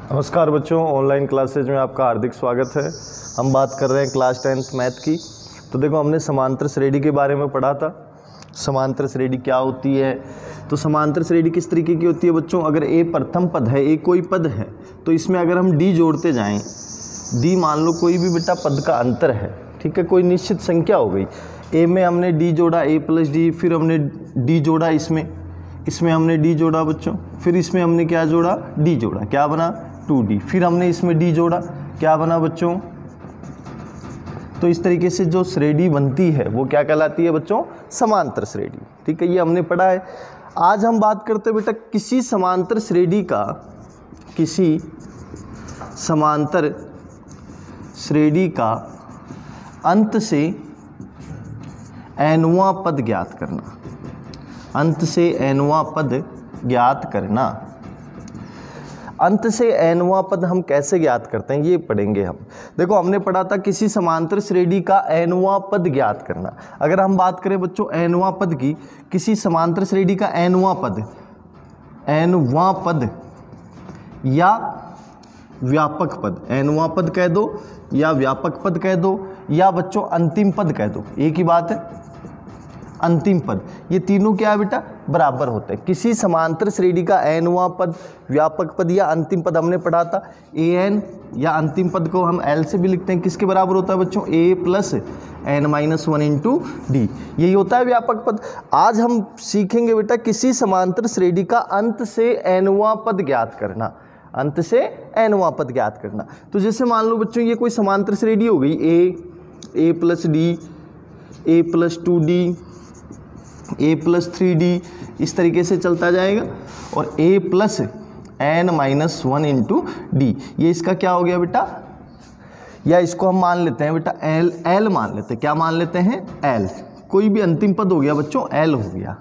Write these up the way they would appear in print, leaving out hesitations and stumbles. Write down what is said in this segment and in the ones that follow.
नमस्कार बच्चों, online classes में आपका हार्दिक स्वागत है। हम बात कर रहे हैं क्लास 10th मैथ की। तो देखो, हमने समांतर श्रेणी के बारे में पढ़ा था। समांतर श्रेणी क्या होती है? तो समांतर श्रेणी किस तरीके की होती है बच्चों? अगर ए प्रथम पद है, ए कोई पद है, तो इसमें अगर हम डी जोड़ते जाएं, डी मान लो कोई भी बेटा पद का अंतर है, ठीक है, कोई निश्चित संख्या हो गई। ए में हमने डी जोड़ा, ए प्लस डी, फिर हमने डी जोड़ा, इसमें हमने डी जोड़ा बच्चों, फिर इसमें हमने क्या जोड़ा? डी जोड़ा, क्या बना? 2D। फिर हमने इसमें डी जोड़ा, क्या बना बच्चों? तो इस तरीके से जो श्रेणी बनती है वो क्या कहलाती है बच्चों? समांतर श्रेणी। ठीक है, ये हमने पढ़ा है। आज हम बात करते हैं बेटा किसी समांतर श्रेणी का अंत से nवां पद ज्ञात करना। अंत से nवां पद ज्ञात करना। अंत से nवां पद हम कैसे ज्ञात करते हैं ये पढ़ेंगे हम। देखो, हमने पढ़ा था किसी समांतर श्रेणी का nवां पद ज्ञात करना। अगर हम बात करें बच्चों nवां पद की, किसी समांतर श्रेणी का nवां पद या व्यापक पद, nवां पद कह दो या व्यापक पद कह दो या बच्चों अंतिम पद कह दो, एक ही बात है। अंतिम पद, ये तीनों क्या है बेटा? बराबर होते हैं। किसी समांतर श्रेणी का nवां पद, व्यापक पद या अंतिम पद हमने पढ़ा था। an या अंतिम पद को हम l से भी लिखते हैं, किसके बराबर होता है बच्चों? a plus n-1 into D, यही होता है व्यापक पद। आज हम सीखेंगे बेटा किसी समांतर श्रेणी का अंत से nवां पद ज्ञात करना। अंत से nवां पद ज्ञात करना। तो जैसे मान लो बच्चों, ये कोई समांतर श्रेणी हो गई, a plus D, a plus 2d, a plus 3d, इस तरीके से चलता जाएगा, और a plus n-1 into D, ये इसका क्या हो गया बेटा? या इसको हम मान लेते हैं बेटा l मान लेते हैं। क्या मान लेते हैं? l। कोई भी अंतिम पद हो गया बच्चों, l हो गया।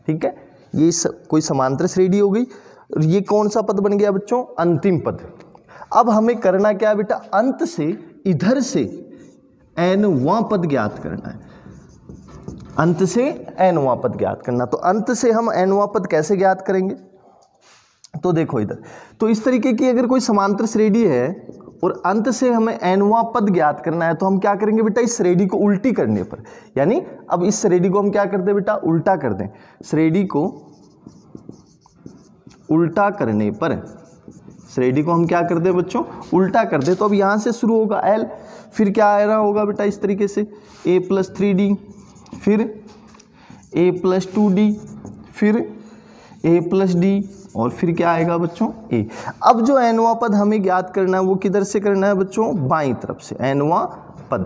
ठीक है, ये कोई समांतर श्रेणी हो गई। और ये कौन सा पद बन गया बच्चों? अंतिम पद। अब हमें करना क्या है बेटा? अंत से इधर से nवां पद ज्ञात करना है। अंत से nवां पद ज्ञात करना। तो अंत से हम nवां पद कैसे ज्ञात करेंगे? तो देखो इधर, तो इस तरीके की अगर कोई समांतर श्रेणी है और अंत से हमें nवां पद ज्ञात करना है, तो हम क्या करेंगे बेटा? इस श्रेणी को उल्टी करने पर, यानी अब इस श्रेणी को हम क्या कर दें बेटा? उल्टा कर दें। श्रेणी को उल्टा करने पर, श्रेणी को हम क्या कर दें बच्चों? उल्टा कर दें। तो अब यहाँ से शुरू होगा l, फिर क्या आ रहा होगा बेटा? इस तरीके से a प्लस 3d, फिर a प्लस 2d, फिर a प्लस d, और फिर क्या आएगा बच्चों? a। अब जो nवां पद हमें ज्ञात करना है वो किधर से करना है बच्चों? बाईं तरफ से। nवां पद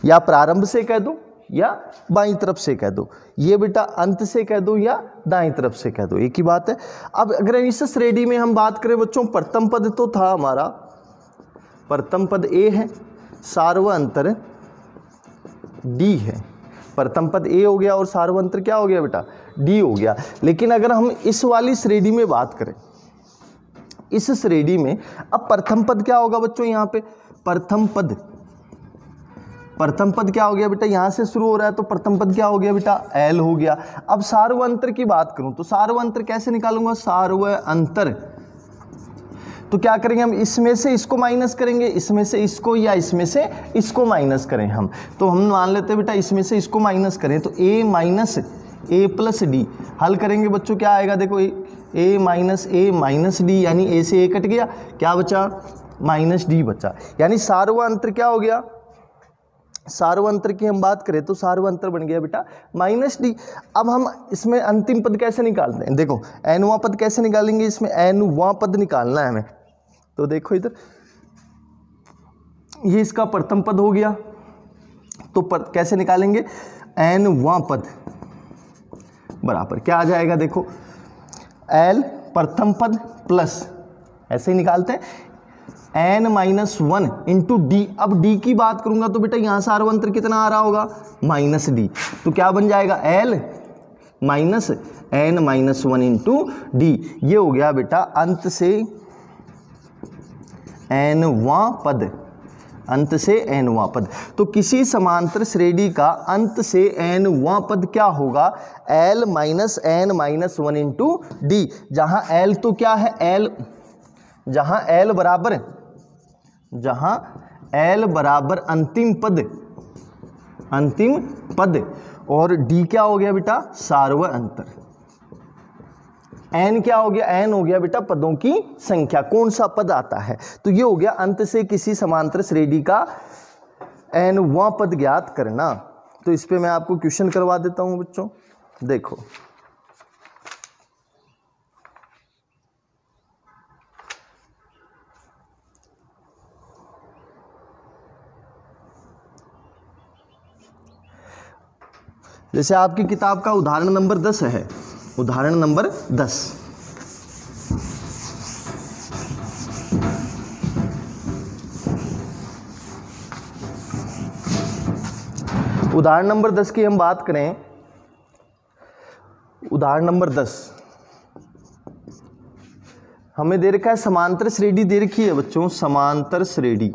या प्रारंभ से कह दो या बाईं तरफ से कह दो, ये बेटा अंत से कह दो या दाईं तरफ से कह दो, एक ही बात है। अब अगर इस श्रेणी में हम बात करें बच्चों, प्रथम पद तो था हमारा, प्रथम पद a है, सार्वअंतर d है। प्रथम पद a हो गया और सार्वअंतर क्या हो गया बेटा? d हो गया। लेकिन अगर हम इस वाली श्रेणी में बात करें, इस श्रेणी में अब प्रथम पद क्या होगा बच्चों? यहाँ पे प्रथम पद क्या हो गया बेटा? यहाँ से शुरू हो रहा है, तो प्रथम पद क्या हो गया बेटा? l हो गया। अब सार्वअंतर की बात करूं तो सार्वअंतर कैसे निकालूंगा? सार्वअंतर तो क्या करेंगे हम? इसमें से इसको माइनस करेंगे, इसमें से इसको, या इसमें से इसको माइनस करें हम। तो हम मान लेते हैं बेटा इसमें से इसको माइनस करें, तो a minus a plus D, हल करेंगे बच्चों, क्या आएगा? देखो a माइनस डी, यानी a से a कट गया, क्या बचा? माइनस डी बचा। यानी सार्वअंतर क्या हो गया? सार्वअंतर की हम बात करें तो सार्वअंतर बन गया बेटा माइनस डी। अब हम इसमें अंतिम पद कैसे निकालते हैं? देखो, nवां पद कैसे निकालेंगे? इसमें nवां पद निकालना है हमें। तो देखो इधर, ये इसका प्रथम पद हो गया, तो कैसे निकालेंगे? nवां पद बराबर क्या आ जाएगा? देखो, l प्रथम पद प्लस, ऐसे ही निकालते हैं, n-1 इंटू डी। अब d की बात करूंगा तो बेटा यहाँ सार्वअंतर कितना आ रहा होगा? Minus D. तो क्या बन जाएगा? l minus n-1 into D. ये हो गया बेटा अंत से nवां पद, अंत से nवां पद। तो किसी समांतर श्रेणी का अंत से nवां पद क्या होगा? l minus n-1 into D, जहाँ l तो क्या है? l जहां एल बराबर अंतिम पद और डी क्या हो गया बेटा, सार्व अंतर। एन क्या हो गया, एन हो गया बेटा पदों की संख्या, कौन सा पद आता है। तो ये हो गया अंत से किसी समांतर श्रेणी का एनवां पद ज्ञात करना। तो इस पे मैं आपको क्वेश्चन करवा देता हूं बच्चों, देखो जैसे आपकी किताब का उदाहरण नंबर 10 है, उदाहरण नंबर 10। उदाहरण नंबर 10 की हम बात करें, उदाहरण नंबर 10 हमें दे रखा है समांतर श्रेणी दे रखी है बच्चों, समांतर श्रेणी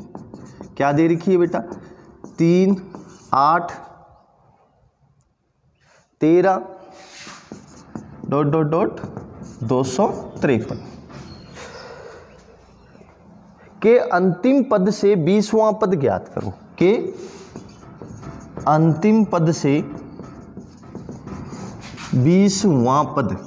क्या दे रखी है बेटा, 3, 8, 13 ... 253 के अंतिम पद से 20वां पद ज्ञात करो, के अंतिम पद से 20वां पद,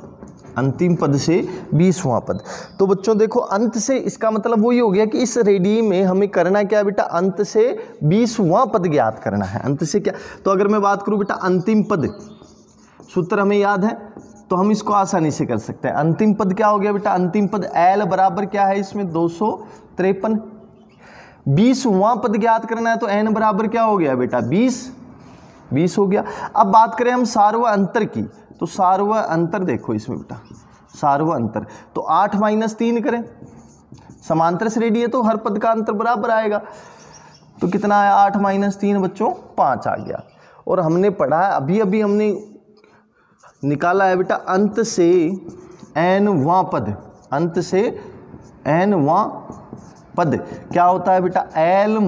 अंतिम पद से 20वां पद। तो बच्चों देखो अंत से, इसका मतलब वही हो गया कि इस रेडी में हमें करना क्या है बेटा, अंत से 20वां पद ज्ञात करना है। अंत से क्या, तो अगर मैं बात करूं बेटा अंतिम पद, सूत्र हमें याद है तो हम इसको आसानी से कर सकते हैं। अंतिम पद क्या हो गया बेटा, अंतिम पद एल बराबर क्या है इसमें 253। 20वां पद ज्ञात करना है तो एन बराबर क्या हो गया बेटा 20 हो गया। अब बात करें हम सार्व अंतर की, तो सार्व अंतर देखो इसमें बेटा, सार्व अंतर तो 8 - 3 करें, समांतर श्रेणी है तो हर पद का अंतर बराबर आएगा। तो कितना आया 8 - 3 बच्चों 5 आ गया। और हमने पढ़ा है अभी हमने निकाला है बेटा अंत से एनवां पद, अंत से एनवां पद क्या होता है बेटा, L - n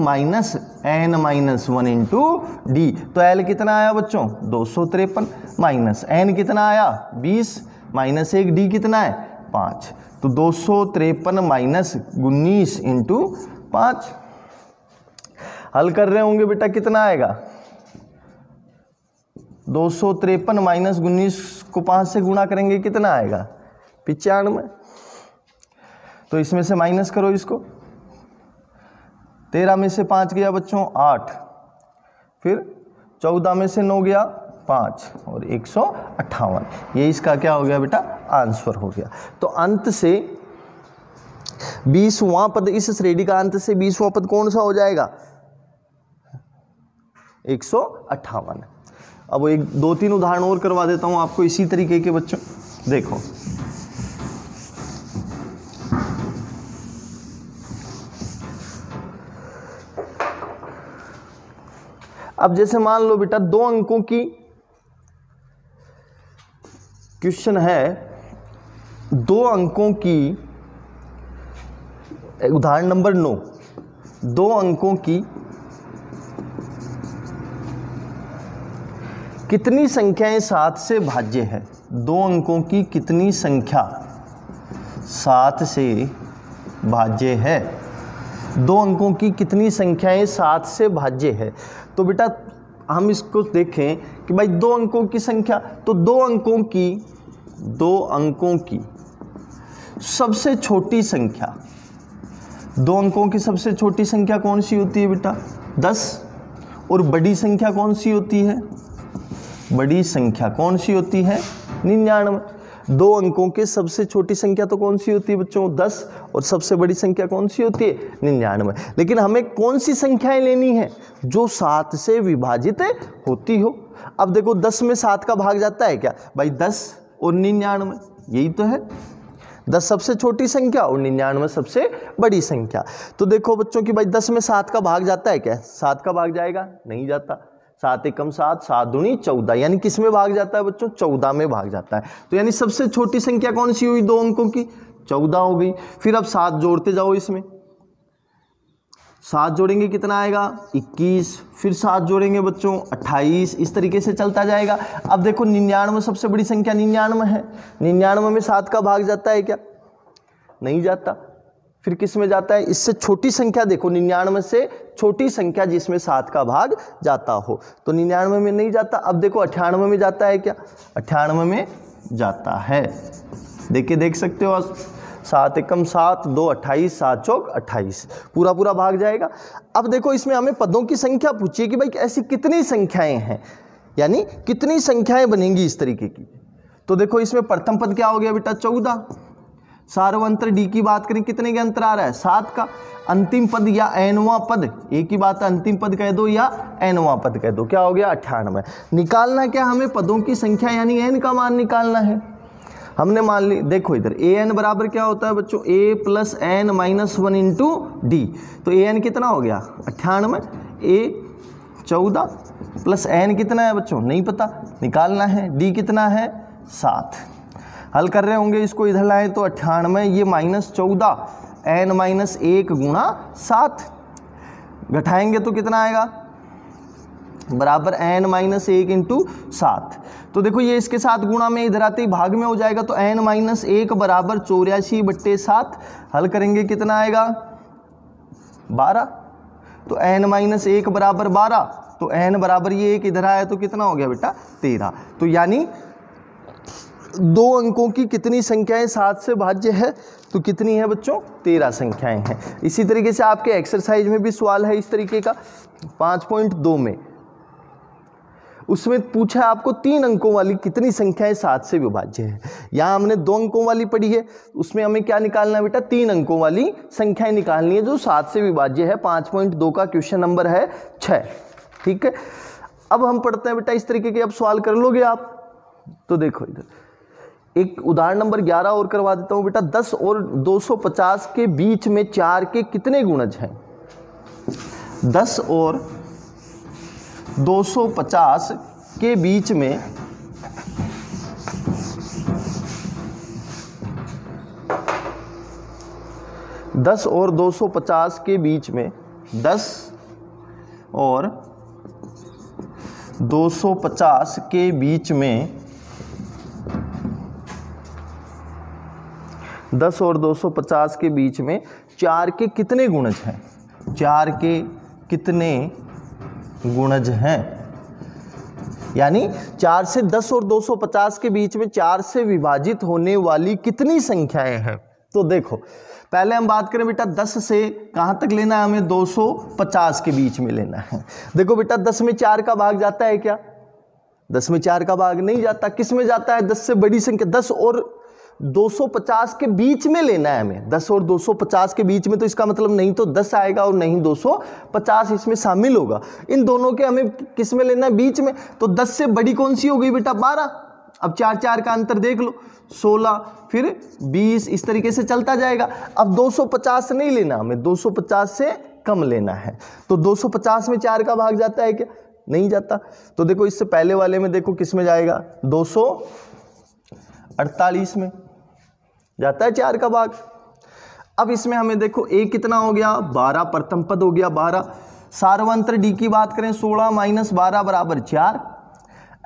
- 1 इंटू डी। तो L कितना आया बच्चों 253 माइनस n कितना आया 20 माइनस 1 डी कितना है 5। तो 253 माइनस 19 इंटू 5 हल कर रहे होंगे बेटा, कितना आएगा 253 माइनस 19 को 5 से गुणा करेंगे कितना आएगा 95। तो इसमें से माइनस करो इसको, 13 में से 5 गया बच्चों 8, फिर 14 में से 9 गया 5 और 158। ये इसका क्या हो गया बेटा आंसर हो गया। तो अंत से 20वां पद, इस श्रेणी का अंत से 20वां पद कौन सा हो जाएगा 158। अब एक 2-3 उदाहरण और करवा देता हूं आपको इसी तरीके के बच्चों, देखो अब जैसे मान लो बेटा 2 अंकों की क्वेश्चन है, 2 अंकों की, उदाहरण नंबर 9, 2 अंकों की कितनी संख्याएं 7 से भाज्य है। 2 अंकों की कितनी संख्या 7 से भाज्य है, 2 अंकों की कितनी संख्याएं 7 से भाज्य है। तो बेटा हम इसको देखें कि भाई 2 अंकों की संख्या, तो 2 अंकों की सबसे छोटी संख्या, 2 अंकों की सबसे छोटी संख्या कौन सी होती है बेटा 10, और बड़ी संख्या कौन सी होती है, बड़ी संख्या कौन सी होती है 99। 2 अंकों के सबसे छोटी संख्या तो कौन सी होती है बच्चों 10, और सबसे बड़ी संख्या कौन सी होती है 99। लेकिन हमें कौन सी संख्याएं लेनी है जो 7 से विभाजित होती हो। अब देखो 10 में 7 का भाग जाता है क्या भाई 10 और 99, यही तो है। 10 सबसे छोटी संख्या और 99 सबसे बड़ी संख्या। तो देखो बच्चों कि भाई 10 में 7 का भाग जाता है क्या, 7 का भाग जाएगा नहीं जाता, 7 एकम 7, 7 दूनी 14, यानी किस में भाग जाता है बच्चों 14 में भाग जाता है। तो यानी सबसे छोटी संख्या कौन सी हुई 2 अंकों की 14 हो गई। फिर अब 7 जोड़ते जाओ, इसमें 7 जोड़ेंगे कितना आएगा 21, फिर 7 जोड़ेंगे बच्चों 28, इस तरीके से चलता जाएगा। अब देखो 99 सबसे बड़ी संख्या 99 है, 99 में 7 का भाग जाता है क्या, नहीं जाता। फिर किस में जाता है, इससे छोटी संख्या देखो 99 से छोटी संख्या जिसमें 7 का भाग जाता हो, तो 99 में नहीं जाता। अब देखो 98 में जाता है क्या, 98 में जाता है, देखिए देख सकते हो 7 एकम 7, 2 28, 7 चौक 28, पूरा पूरा भाग जाएगा। अब देखो इसमें हमें पदों की संख्या पूछिए कि भाई ऐसी कितनी संख्याएं हैं, यानी कितनी संख्याएं बनेंगी इस तरीके की। तो देखो इसमें प्रथम पद क्या हो गया बेटा 14, सार्वंतर डी की बात करें कितने के अंतर आ रहा है 7 का, अंतिम पद या एनवां पद, एक ही बात है अंतिम पद कह दो या एनवां पद कह दो, क्या हो गया 98। निकालना क्या हमें पदों की संख्या यानी एन का मान निकालना है। हमने मान ली, देखो इधर ए एन बराबर क्या होता है बच्चों, A plus N minus 1 into D, तो ए एन कितना हो गया 98, ए 14 प्लस एन कितना है बच्चों नहीं पता, निकालना है, डी कितना है 7। हल कर रहे होंगे इसको, इधर लाए तो 98 ये माइनस 14 एन माइनस 1 गुणा 7, घटाएंगे तो कितना आएगा बराबर एन माइनस 1 इंटू 7। तो देखो ये इसके साथ गुणा में इधर आते ही भाग में हो जाएगा, तो एन माइनस 1 बराबर 84/7, हल करेंगे कितना आएगा 12, तो एन माइनस 1 बराबर 12, तो एन बराबर ये 1 इधर आया तो कितना हो गया बेटा 13। तो यानी 2 अंकों की कितनी संख्याएं 7 से भाज्य है, तो कितनी है बच्चों 13 संख्याएं हैं। इसी तरीके से आपके एक्सरसाइज में भी सवाल है इस तरीके का 5.2 में, उसमें पूछा है आपको 3 अंकों वाली कितनी संख्याएं 7 से विभाज्य है। यहाँ हमने 2 अंकों वाली पढ़ी है, उसमें हमें क्या निकालना है बेटा 3 अंकों वाली संख्याएं निकालनी है जो 7 से विभाज्य है। 5.2 का क्वेश्चन नंबर है 6, ठीक है। अब हम पढ़ते हैं बेटा इस तरीके के, अब सवाल कर लोगे आप, तो देखो इधर एक उदाहरण नंबर 11 और करवा देता हूं बेटा। 10 और 250 के बीच में 4 के कितने गुणज हैं। 10 और 250 के बीच में 10 और 250 के बीच में 10 और 250 के बीच में 10 और 250 के बीच में 4 के कितने गुणज हैं। 4 के कितने गुणज हैं, यानी 4 से 10 और 250 के बीच में 4 से विभाजित होने वाली कितनी संख्याएं हैं। तो देखो पहले हम बात करें बेटा 10 से कहाँ तक लेना है हमें, 250 के बीच में लेना है। देखो बेटा 10 में 4 का भाग जाता है क्या, 10 में 4 का भाग नहीं जाता, किस में जाता है 10 से बड़ी संख्या। 10 और 250 के बीच में लेना है हमें, 10 और 250 के बीच में, तो इसका मतलब नहीं तो 10 आएगा और नहीं 250 इसमें शामिल होगा। इन दोनों के हमें किस में लेना है, बीच में। तो 10 से बड़ी कौन सी हो गई बेटा 12। अब 4 का अंतर देख लो, 16 फिर 20, इस तरीके से चलता जाएगा। अब 250 नहीं लेना हमें, 250 से कम लेना है। तो 250 में 4 का भाग जाता है क्या, नहीं जाता। तो देखो इससे पहले वाले में देखो किस में जाएगा, 248 में जाता है 4 का भाग। अब इसमें हमें देखो a कितना हो गया 12, प्रथम पद हो गया 12, सार्वंतर d की बात करें 16 माइनस 12 बराबर 4,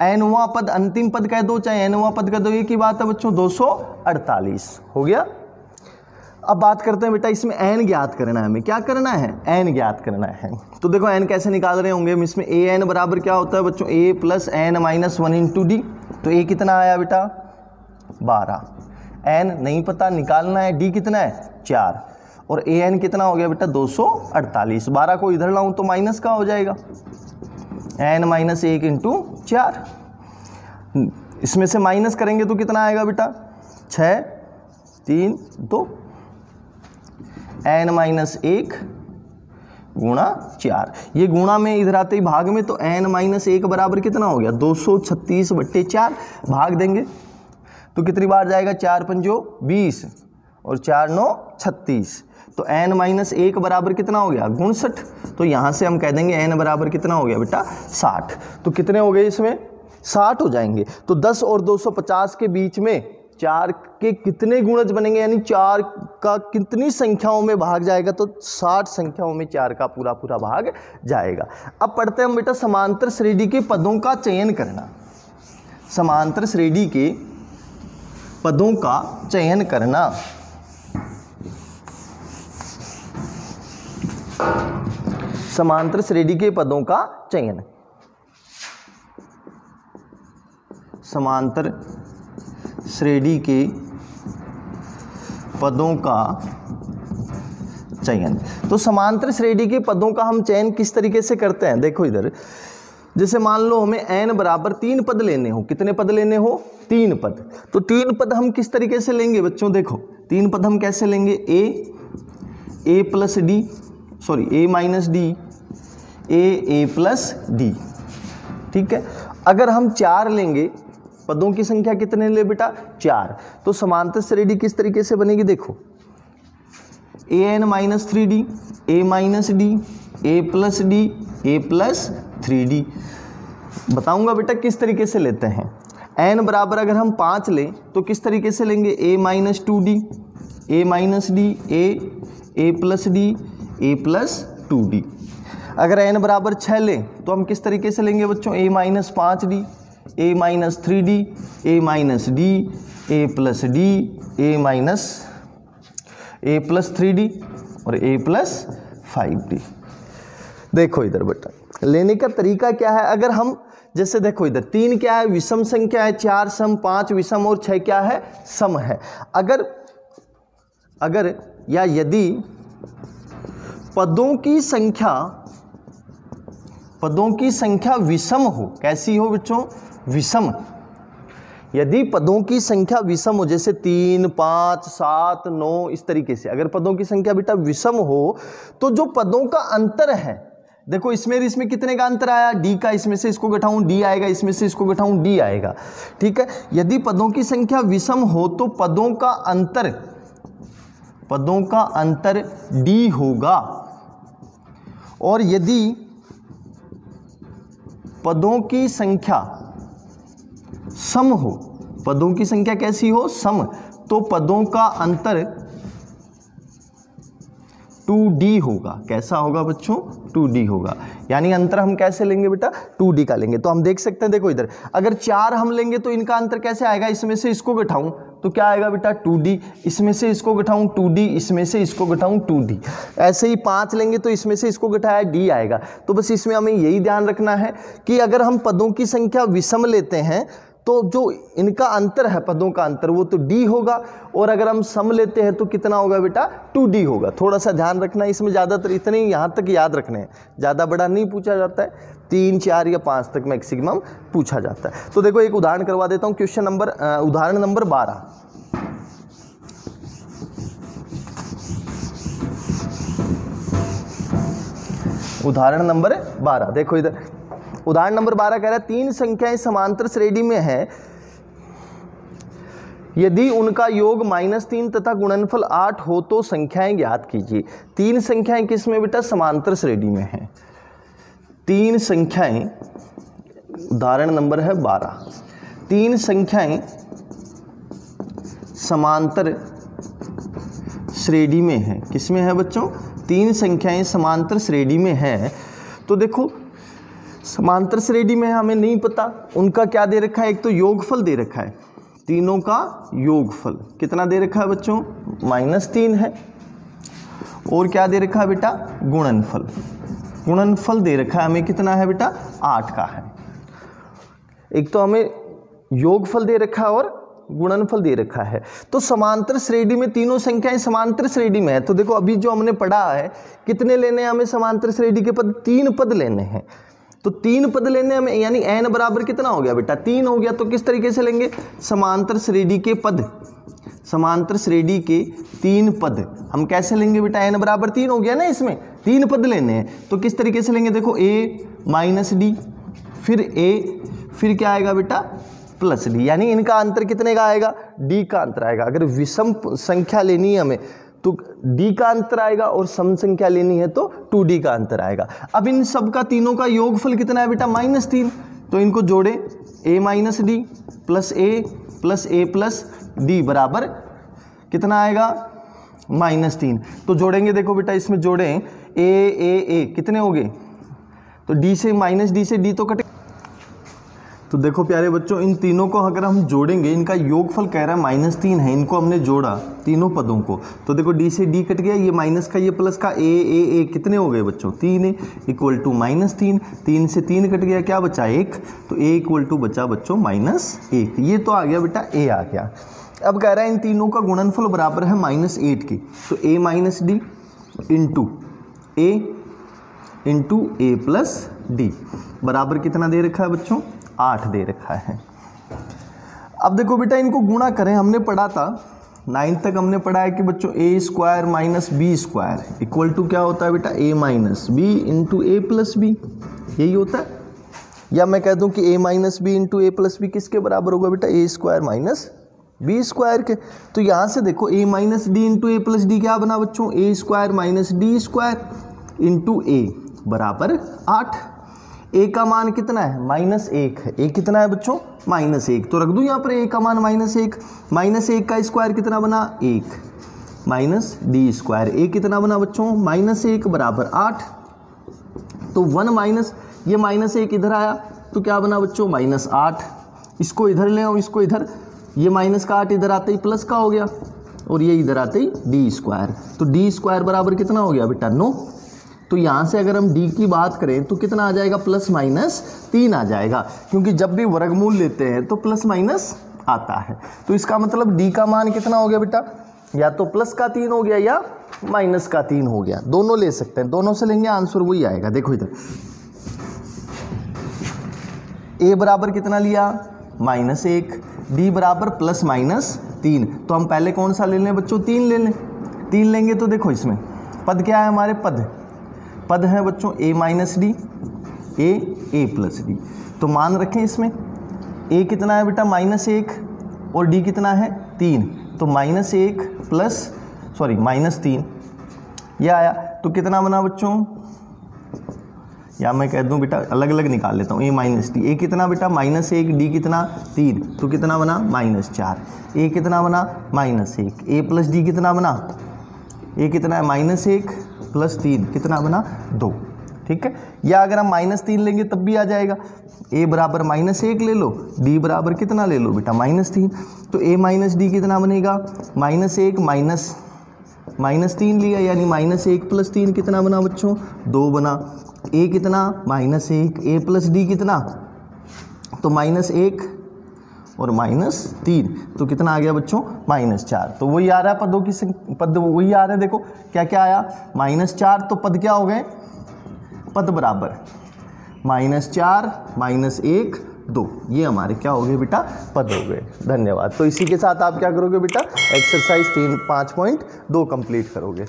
एनवां पद अंतिम पद कह दो चाहे एनवां पद कह दो, एक ही बात है बच्चों 248 हो गया। अब बात करते हैं बेटा इसमें n ज्ञात करना है, हमें क्या करना है n ज्ञात करना है। तो देखो n कैसे निकाल रहे होंगे हम, इसमें a n बराबर क्या होता है बच्चों a plus n minus 1 into D. तो a कितना आया बेटा 12, n नहीं पता निकालना है, d कितना है 4 और a n कितना हो गया बेटा 248। 12 को इधर लाऊं तो माइनस का हो जाएगा n माइनस 1 इंटू 4, इसमें से माइनस करेंगे तो कितना आएगा बेटा 6 3 2, n माइनस 1 गुणा 4, ये गुणा में इधर आते ही भाग में, तो n माइनस 1 बराबर कितना हो गया 236/4, भाग देंगे तो कितनी बार जाएगा 4 पंजो 20 और 4 9 36, तो n माइनस 1 बराबर कितना हो गया 59। तो यहाँ से हम कह देंगे n बराबर कितना हो गया बेटा 60। तो कितने हो गए इसमें 60 हो जाएंगे। तो 10 और 250 के बीच में 4 के कितने गुणज बनेंगे, यानी 4 का कितनी संख्याओं में भाग जाएगा, तो 60 संख्याओं में 4 का पूरा पूरा भाग जाएगा। अब पढ़ते हैं हम बेटा समांतर श्रेणी के पदों का चयन करना। समांतर श्रेणी के पदों का चयन करना। समांतर श्रेणी के पदों का चयन, समांतर श्रेणी के पदों का चयन। तो समांतर श्रेणी के पदों का हम चयन किस तरीके से करते हैं, देखो इधर, जैसे मान लो हमें n बराबर 3 पद लेने हो, कितने पद लेने हो, 3 पद। तो 3 पद हम किस तरीके से लेंगे बच्चों, देखो 3 पद हम कैसे लेंगे, a plus D, sorry a minus D, a plus D, ठीक है। अगर हम 4 लेंगे, पदों की संख्या कितने ले बेटा, 4, तो समांतर श्रेणी किस तरीके से बनेगी, देखो an minus 3d, a minus D, a plus D, a plus 3d। बताऊंगा बेटा किस तरीके से लेते हैं। n बराबर अगर हम 5 लें तो किस तरीके से लेंगे, a minus 2d, a minus D, a plus D, a plus 2d। अगर n बराबर 6 लें तो हम किस तरीके से लेंगे बच्चों, a minus 5d, a minus 3d, a minus D, a plus D, a minus a plus 3d और a प्लस 5d। देखो इधर बेटा लेने का तरीका क्या है, अगर हम जैसे देखो इधर 3 क्या है, विषम संख्या है, 4 सम, 5 विषम और 6 क्या है, सम है। अगर या यदि पदों की संख्या विषम हो, कैसी हो बच्चों, विषम। यदि पदों की संख्या विषम हो, जैसे 3, 5, 7, 9 इस तरीके से, अगर पदों की संख्या बेटा विषम हो तो जो पदों का अंतर है, देखो इसमें कितने का अंतर आया, d का, इसमें से इसको घटाऊं d आएगा, इसमें से इसको घटाऊं d आएगा, ठीक है। यदि पदों की संख्या विषम हो तो पदों का अंतर d होगा, और यदि पदों की संख्या सम हो, पदों की संख्या कैसी हो, सम, तो पदों का अंतर 2d होगा। कैसा होगा बच्चों, 2d होगा। यानी अंतर हम कैसे लेंगे बेटा, 2d का लेंगे। तो हम देख सकते हैं, देखो इधर अगर 4 हम लेंगे तो इनका अंतर कैसे आएगा, इसमें से इसको घटाऊं तो क्या आएगा बेटा, 2d, इसमें से इसको घटाऊं 2d, इसमें से इसको घटाऊं 2d। ऐसे ही 5 लेंगे तो इसमें से इसको घटाया d आएगा। तो बस इसमें हमें यही ध्यान रखना है कि अगर हम पदों की संख्या विषम लेते हैं तो जो इनका अंतर है, पदों का अंतर, वो तो d होगा, और अगर हम सम लेते हैं तो कितना होगा बेटा, 2d होगा। थोड़ा सा ध्यान रखना है इसमें, ज़्यादातर इतने ही यहाँ तक याद रखने हैं, ज़्यादा बड़ा नहीं पूछा जाता है, 3, 4 या 5 तक मैक्सिमम पूछा जाता है। तो देखो एक उदाहरण करवा देता हूँ, उदाहरण नंबर 12। उदाहरण नंबर 12 देखो इधर, उदाहरण नंबर 12 कह रहा है 3 संख्याएं समांतर श्रेणी में हैं, यदि उनका योग -3 तथा गुणनफल 8 हो तो संख्याएं ज्ञात कीजिए। 3 संख्याएं किस में बेटा, समांतर श्रेणी में हैं। 3 संख्याएं, उदाहरण नंबर है 12, 3 संख्याएं समांतर श्रेणी में हैं। किस में है बच्चों, 3 संख्याएं समांतर श्रेणी में हैं। तो देखो समांतर श्रेणी में हमें नहीं पता उनका क्या दे रखा है, एक तो योगफल दे रखा है, तीनों का योगफल कितना दे रखा है बच्चों, -3 है, और क्या दे रखा है बेटा, गुणनफल दे रखा है हमें, कितना है बेटा, 8 का है। एक तो हमें योगफल दे रखा है और गुणनफल दे रखा है। तो समांतर श्रेणी में तीनों संख्याएं समांतर श्रेणी में है। तो देखो अभी जो हमने पढ़ा है, कितने लेने हैं हमें समांतर श्रेणी के पद, 3 पद लेने हैं। तो 3 पद लेने हमें, यानी n बराबर कितना हो गया बेटा, 3 हो गया। तो किस तरीके से लेंगे, समांतर श्रेणी के पद, समांतर श्रेणी के 3 पद हम कैसे लेंगे बेटा, n बराबर 3 हो गया ना, इसमें 3 पद लेने हैं। तो किस तरीके से लेंगे, देखो a माइनस डी, फिर a, फिर क्या आएगा बेटा, प्लस डी, यानी इनका अंतर कितने का आएगा, d का अंतर आएगा। अगर विषम संख्या लेनी है हमें तो d का अंतर आएगा, और सम संख्या लेनी है तो 2d का अंतर आएगा। अब इन सब का तीनों का योगफल कितना है बेटा, -3। तो इनको जोड़े, a minus D plus a plus d बराबर कितना आएगा, -3। तो जोड़ेंगे, देखो बेटा इसमें जोड़ें, a कितने हो गए, तो d से -d से d तो कटे, तो देखो प्यारे बच्चों, इन तीनों को अगर हम जोड़ेंगे, इनका योगफल कह रहा है -3 है, इनको हमने जोड़ा तीनों पदों को, तो देखो d से d कट गया, ये माइनस का ये प्लस का ए कितने हो गए बच्चों 3 इक्वल टू -3, 3 से 3 कट गया, क्या बचा 1, तो a इक्वल टू बचा बच्चों -1। ये तो आ गया बेटा a आ गया। अब कह रहा है इन तीनों का गुणनफल बराबर है -8 के, तो a minus D into a plus D बराबर कितना दे रखा है बच्चों 8 दे रखा है। अब देखो बेटा इनको गुणा करें, हमने पढ़ा था 9th तक हमने पढ़ा है कि बच्चों a square minus B square equal to क्या होता है बेटा a minus B into A plus B, यही होता है। या मैं कह दूं कि a minus B into A plus B किसके बराबर होगा बेटा a square minus B square के। तो यहाँ से देखो a minus D into A plus D क्या बना बच्चों a square minus D square into A बराबर 8। a का मान कितना है -1 है, a कितना है बच्चों -1, तो रख दूं यहाँ पर a का मान -1, -1 का स्क्वायर कितना बना 1 माइनस डी स्क्वायर, a कितना बना बच्चों -1 बराबर 8। तो 1 माइनस ये -1 इधर आया तो क्या बना बच्चों -8, इसको इधर ले आओ, इसको इधर, ये माइनस का 8 इधर आते ही प्लस का हो गया और ये इधर आते ही डी स्क्वायर, तो डी स्क्वायर बराबर कितना हो गया बेटा 9। तो यहाँ से अगर हम d की बात करें तो कितना आ जाएगा +-3 आ जाएगा, क्योंकि जब भी वर्गमूल लेते हैं तो प्लस माइनस आता है। तो इसका मतलब d का मान कितना हो गया बेटा, या तो +3 हो गया या -3 हो गया, दोनों ले सकते हैं, दोनों से लेंगे आंसर वही आएगा। देखो इधर a बराबर कितना लिया -1, d बराबर +-3, तो हम पहले कौन सा ले लें बच्चों 3 ले लें। 3 लेंगे तो देखो इसमें पद क्या है हमारे, पद है बच्चों a minus D A plus D, तो मान रखें इसमें a कितना है बेटा -1 और d कितना है 3, तो -3 ये आया, तो कितना बना बच्चों, या मैं कह दूं बेटा अलग अलग निकाल लेता हूँ, a माइनस डी, a कितना बेटा -1, d कितना 3, तो कितना बना -4, a कितना बना -1, a प्लस डी कितना बना, a कितना है -1 + 3 कितना बना 2, ठीक है। या अगर हम -3 लेंगे तब भी आ जाएगा, a बराबर -1 ले लो, d बराबर कितना ले लो बेटा -3, तो a माइनस डी कितना बनेगा -1 -3 लिया, यानी -1 + 3 कितना बना बच्चों 2 बना, a कितना -1, a प्लस डी कितना, तो -1 और -3, तो कितना आ गया बच्चों -4, तो वही आ रहा है पदों की पद वही आ रहे हैं। देखो क्या क्या आया -4, तो पद क्या हो गए, पद बराबर -4 -1 2, ये हमारे क्या हो गए बेटा पद हो गए। धन्यवाद। तो इसी के साथ आप क्या करोगे बेटा एक्सरसाइज 3.5.2 कंप्लीट करोगे।